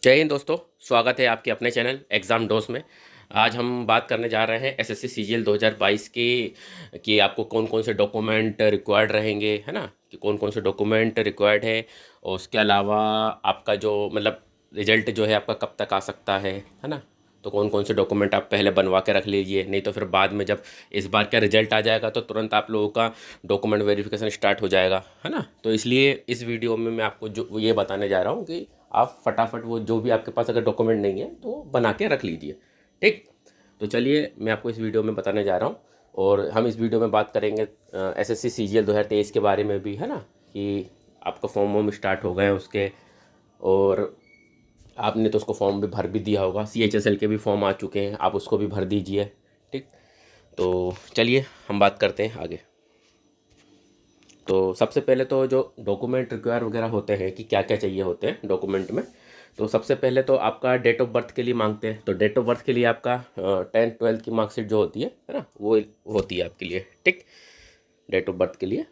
जय हिंद दोस्तों। स्वागत है आपके अपने चैनल एग्ज़ाम डोज में। आज हम बात करने जा रहे हैं एसएससी सीजीएल 2022 की कि आपको कौन कौन से डॉक्यूमेंट रिक्वायर्ड रहेंगे, है ना, कि कौन कौन से डॉक्यूमेंट रिक्वायर्ड है। और उसके अलावा आपका जो मतलब रिजल्ट जो है आपका कब तक आ सकता है ना। तो कौन कौन से डॉक्यूमेंट आप पहले बनवा के रख लीजिए, नहीं तो फिर बाद में जब इस बार का रिजल्ट आ जाएगा तो तुरंत आप लोगों का डॉक्यूमेंट वेरिफिकेशन स्टार्ट हो जाएगा, है ना। तो इसलिए इस वीडियो में मैं आपको जो ये बताने जा रहा हूँ कि आप फटाफट वो जो भी आपके पास अगर डॉक्यूमेंट नहीं है तो बना के रख लीजिए। ठीक। तो चलिए मैं आपको इस वीडियो में बताने जा रहा हूँ। और हम इस वीडियो में बात करेंगे एसएससी सीजीएल 2023 के बारे में भी, है ना, कि आपका फॉर्म वॉर्म स्टार्ट हो गए हैं उसके। और आपने तो उसको फॉर्म भी भर भी दिया होगा, सीएचएसएल के भी फॉर्म आ चुके हैं, आप उसको भी भर दीजिए। ठीक। तो चलिए हम बात करते हैं आगे। तो सबसे पहले तो जो डॉक्यूमेंट रिक्वायर वगैरह होते हैं कि क्या क्या चाहिए होते हैं डॉक्यूमेंट में। तो सबसे पहले तो आपका डेट ऑफ बर्थ के लिए मांगते हैं। तो डेट ऑफ बर्थ के लिए आपका 10th 12th की मार्कशीट जो होती है ना, वो होती है आपके लिए। ठीक। डेट ऑफ बर्थ के लिए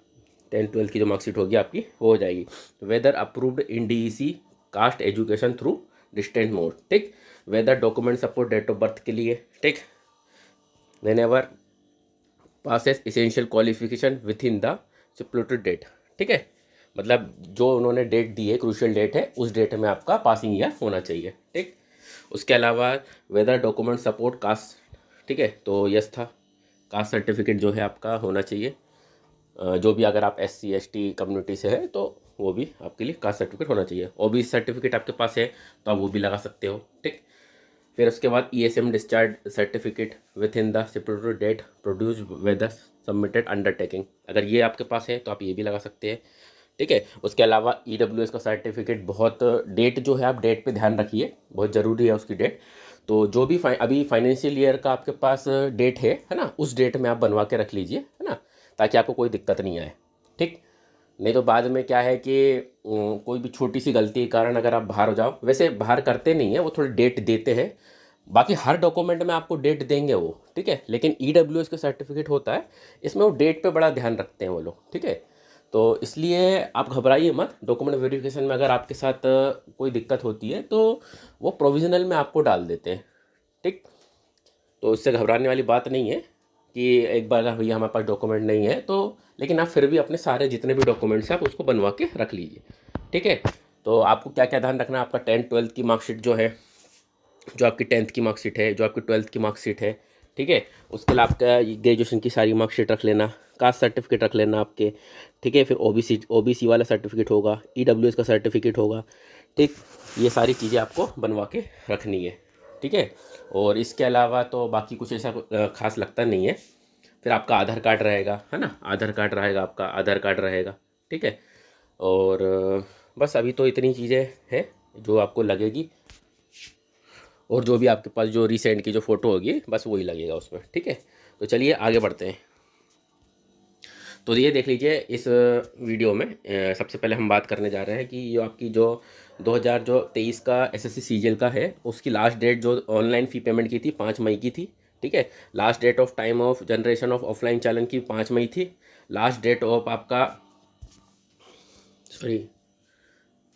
10th 12th की जो मार्कशीट होगी आपकी वो हो जाएगी। Whether approved in DEC cast education through distant mode. ठीक। Whether document support date of birth के लिए। ठीक। Whenever passes essential qualification within the stipulated date. ठीक है, मतलब जो उन्होंने डेट दी है, क्रूशियल डेट है, उस डेट में आपका पासिंग ईयर होना चाहिए। ठीक। उसके अलावा वेदर डॉक्यूमेंट सपोर्ट कास्ट। ठीक है, तो यस था, कास्ट सर्टिफिकेट जो है आपका होना चाहिए। जो भी अगर आप SC ST कम्युनिटी से है तो वो भी आपके लिए कास्ट सर्टिफिकेट होना चाहिए। OBC सर्टिफिकेट आपके पास है तो आप वो भी लगा सकते हो। ठीक। फिर उसके बाद ESM discharge certificate within the stipulated date produce with the submitted undertaking. अगर ये आपके पास है तो आप ये भी लगा सकते हैं। ठीक है। उसके अलावा EWS का सर्टिफिकेट, बहुत डेट जो है आप डेट पे ध्यान रखिए, बहुत ज़रूरी है उसकी डेट। तो जो भी अभी फाइनेंशियल ईयर का आपके पास डेट है ना, उस डेट में आप बनवा के रख लीजिए, है ना, ताकि आपको कोई दिक्कत नहीं आए। ठीक। नहीं तो बाद में क्या है कि कोई भी छोटी सी गलती के कारण अगर आप बाहर हो जाओ, वैसे बाहर करते नहीं है वो, थोड़ी डेट देते हैं। बाकी हर डॉक्यूमेंट में आपको डेट देंगे वो, ठीक है, लेकिन EWS का सर्टिफिकेट होता है, इसमें वो डेट पे बड़ा ध्यान रखते हैं वो लोग। ठीक है। तो इसलिए आप घबराइए मत, डॉक्यूमेंट वेरिफिकेशन में अगर आपके साथ कोई दिक्कत होती है तो वो प्रोविज़नल में आपको डाल देते हैं। ठीक। तो इससे घबराने वाली बात नहीं है कि एक बार भैया हमारे पास डॉक्यूमेंट नहीं है तो, लेकिन आप फिर भी अपने सारे जितने भी डॉक्यूमेंट्स हैं आप उसको बनवा के रख लीजिए। ठीक है। तो आपको क्या क्या ध्यान रखना है, आपका 10th 12th की मार्कशीट जो है, जो आपकी 10th की मार्कशीट है, जो आपकी 12th की मार्कशीट है। ठीक है। उसके अलावा आपका ग्रेजुएशन की सारी मार्कशीट रख लेना, कास्ट सर्टिफिकेट रख लेना आपके। ठीक है। फिर ओबीसी वाला सर्टिफिकेट होगा, EWS का सर्टिफिकेट होगा। ठीक। ये सारी चीज़ें आपको बनवा के रखनी है। ठीक है। और इसके अलावा तो बाकी कुछ ऐसा खास लगता नहीं है। फिर आपका आधार कार्ड रहेगा, है ना, आधार कार्ड रहेगा, आपका आधार कार्ड रहेगा। ठीक है। और बस अभी तो इतनी चीज़ें हैं जो आपको लगेगी। और जो भी आपके पास जो रिसेंट की जो फ़ोटो होगी बस वही लगेगा उसमें। ठीक है। तो चलिए आगे बढ़ते हैं। तो ये देख लीजिए इस वीडियो में सबसे पहले हम बात करने जा रहे हैं कि जो आपकी जो 2023 का एसएससी सीजीएल का है, उसकी लास्ट डेट जो ऑनलाइन फ़ी पेमेंट की थी 5 मई की थी। ठीक है। Last date of time of generation of offline challan की 5 मई थी। लास्ट डेट ऑफ आपका, sorry,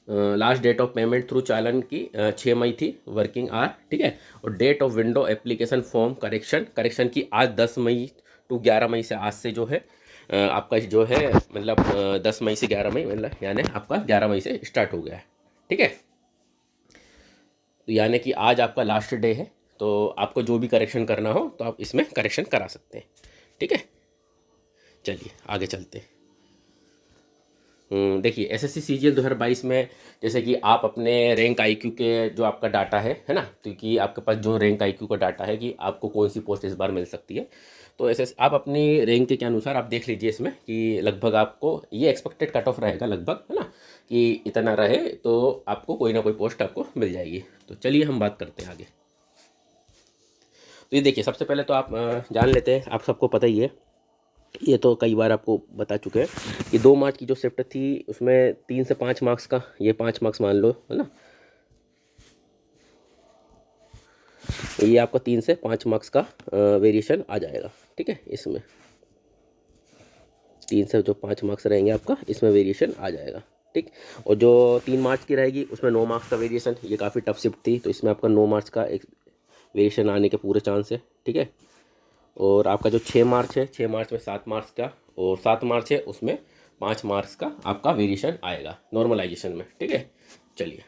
last date of payment through challan की 6 मई थी, वर्किंग आवर। ठीक है। और date of window application form correction की आज 10 मई टू 11 मई से, आज से जो है आपका जो है मतलब 10 मई से 11 मई, मतलब यानी आपका 11 मई से स्टार्ट हो गया है। ठीक है। तो यानी कि आज आपका लास्ट डे है, तो आपको जो भी करेक्शन करना हो तो आप इसमें करेक्शन करा सकते हैं। ठीक है। चलिए आगे चलते हैं। देखिए एसएससी सीजीएल 2022 में जैसे कि आप अपने रैंक आईक्यू के जो आपका डाटा है ना, तो कि आपके पास जो रैंक आईक्यू का डाटा है कि आपको कौन सी पोस्ट इस बार मिल सकती है। तो ऐसे आप अपनी रैंक के अनुसार आप देख लीजिए इसमें कि लगभग आपको ये एक्सपेक्टेड कट ऑफ रहेगा लगभग, है ना, कि इतना रहे तो आपको कोई ना कोई पोस्ट आपको मिल जाएगी। तो चलिए हम बात करते हैं आगे। तो ये देखिए सबसे पहले तो आप जान लेते हैं, आप सबको पता ही है, ये तो कई बार आपको बता चुके हैं कि 2 मार्च की जो शिफ्ट थी उसमें 3 से 5 मार्क्स का, ये 5 मार्क्स मान लो, है ना, ये आपका 3 से 5 मार्क्स का वेरिएशन आ जाएगा। ठीक है। इसमें 3 से जो 5 मार्क्स रहेंगे आपका, इसमें वेरिएशन आ जाएगा। ठीक। और जो 3 मार्च की रहेगी उसमें 9 मार्क्स का वेरिएशन, ये काफ़ी टफ शिफ्ट थी, तो इसमें आपका 9 मार्च का एक वेरिएशन आने के पूरे चांस है। ठीक है। और आपका जो 6 मार्च है, 6 मार्च में 7 मार्क्स का, और 7 मार्च है उसमें 5 मार्क्स का आपका वेरिएशन आएगा नॉर्मलाइजेशन में। ठीक है। चलिए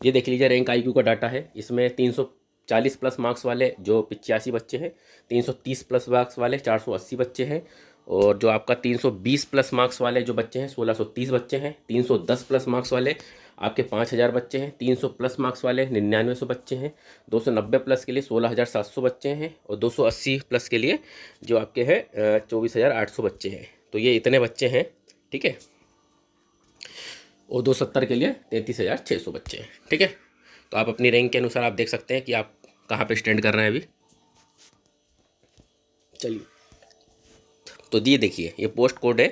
ये देख लीजिए, रैंक आईक्यू का डाटा है। इसमें 340 प्लस मार्क्स वाले जो 85 बच्चे हैं, 330 प्लस मार्क्स वाले 480 बच्चे हैं, और जो आपका 320 प्लस मार्क्स वाले जो बच्चे हैं 1630 बच्चे हैं, 310 प्लस मार्क्स वाले आपके 5000 बच्चे हैं, 300 प्लस मार्क्स वाले 9900 बच्चे हैं, 290 प्लस के लिए 16700 बच्चे हैं, और 280 प्लस के लिए जो आपके हैं 24800 बच्चे हैं। तो ये इतने बच्चे हैं। ठीक है। और 270 के लिए 33600 बच्चे हैं। ठीक है। तो आप अपनी रैंक के अनुसार आप देख सकते हैं कि आप कहाँ पे स्टैंड कर रहे हैं अभी। चलिए तो ये देखिए, ये पोस्ट कोड है,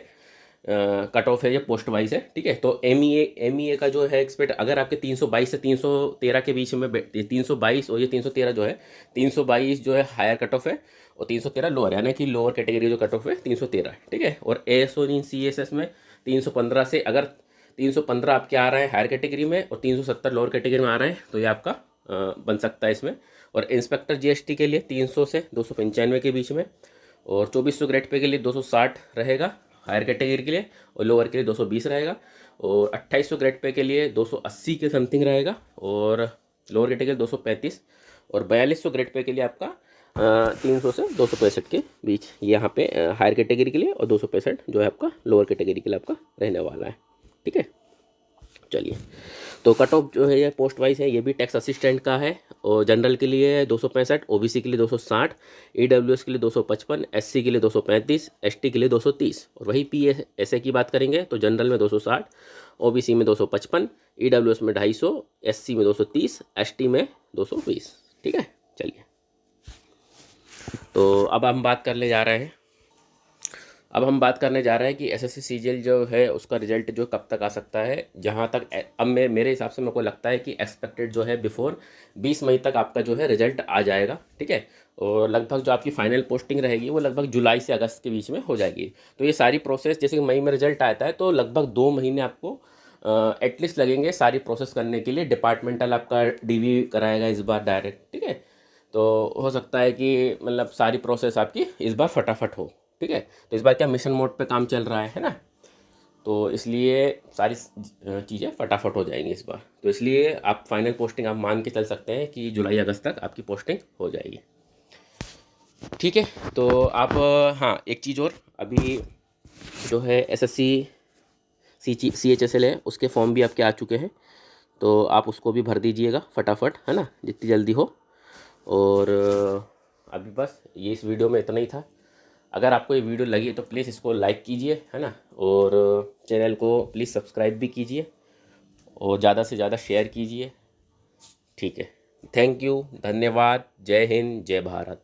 कट ऑफ है, ये पोस्ट वाइज है। ठीक है। तो एम ई ए का जो है एक्सपेक्ट, अगर आपके 322 से 313 के बीच में 322 और ये 313 जो है, 322 जो है हायर कट ऑफ है, और 313 लोअर, यानी कि लोअर कैटेगरी जो कट ऑफ है 313 है। ठीक है। और एएस और सी एस एस में 315 से, अगर 315 आपके आ रहा है हायर कैटेगरी में और 370 लोअर कैटेगरी में आ रहा है, तो ये आपका बन सकता है इसमें। और इंस्पेक्टर जीएसटी के लिए 300 से 295 के बीच में, और 2400 ग्रेड पे के लिए 260 रहेगा हायर कैटेगरी के लिए, और लोअर के लिए 220 रहेगा, और 2800 ग्रेड पे के लिए 280 के समथिंग रहेगा, और लोअर कैटेगरी 235, और 4200 ग्रेड पे के लिए आपका 300 से 265 के बीच यहाँ पे हायर कैटेगरी के लिए, और 265 जो है आपका लोअर कैटेगरी के लिए आपका रहने वाला है। ठीक है। चलिए तो कट ऑफ जो है ये पोस्ट वाइज है, ये भी टैक्स असिस्टेंट का है, और जनरल के लिए 265, ओबीसी के लिए 260, ईडब्ल्यूएस के लिए 255, एससी के लिए 235, एसटी के लिए 230, और वही पीएसए की बात करेंगे तो जनरल में 260, ओबीसी में 255, ईडब्ल्यूएस में 250, एससी में 230, एसटी में 220। ठीक है। चलिए तो अब हम बात करने जा रहे हैं, कि एसएससी सीजीएल जो है उसका रिजल्ट जो कब तक आ सकता है। जहाँ तक अब मेरे हिसाब से मेरे को लगता है कि एक्सपेक्टेड जो है बिफोर 20 मई तक आपका जो है रिजल्ट आ जाएगा। ठीक है। और लगभग जो आपकी फाइनल पोस्टिंग रहेगी वो लगभग जुलाई से अगस्त के बीच में हो जाएगी। तो ये सारी प्रोसेस, जैसे कि मई में रिजल्ट आता है तो लगभग 2 महीने आपको एटलीस्ट लगेंगे सारी प्रोसेस करने के लिए। डिपार्टमेंटल आपका डीवी कराएगा इस बार डायरेक्ट। ठीक है। तो हो सकता है कि मतलब सारी प्रोसेस आपकी इस बार फटाफट हो। ठीक है। तो इस बार क्या मिशन मोड पे काम चल रहा है ना, तो इसलिए सारी चीज़ें फटाफट हो जाएंगी इस बार। तो इसलिए आप फाइनल पोस्टिंग आप मान के चल सकते हैं कि जुलाई अगस्त तक आपकी पोस्टिंग हो जाएगी। ठीक है। तो आप हाँ एक चीज़ और, अभी जो है एसएससी CHSL है उसके फॉर्म भी आपके आ चुके हैं, तो आप उसको भी भर दीजिएगा फटाफट, है ना, जितनी जल्दी हो। और अभी बस ये इस वीडियो में इतना ही था। अगर आपको ये वीडियो लगी तो प्लीज़ इसको लाइक कीजिए, है ना, और चैनल को प्लीज़ सब्सक्राइब भी कीजिए, और ज़्यादा से ज़्यादा शेयर कीजिए। ठीक है। थैंक यू, धन्यवाद, जय हिंद, जय भारत।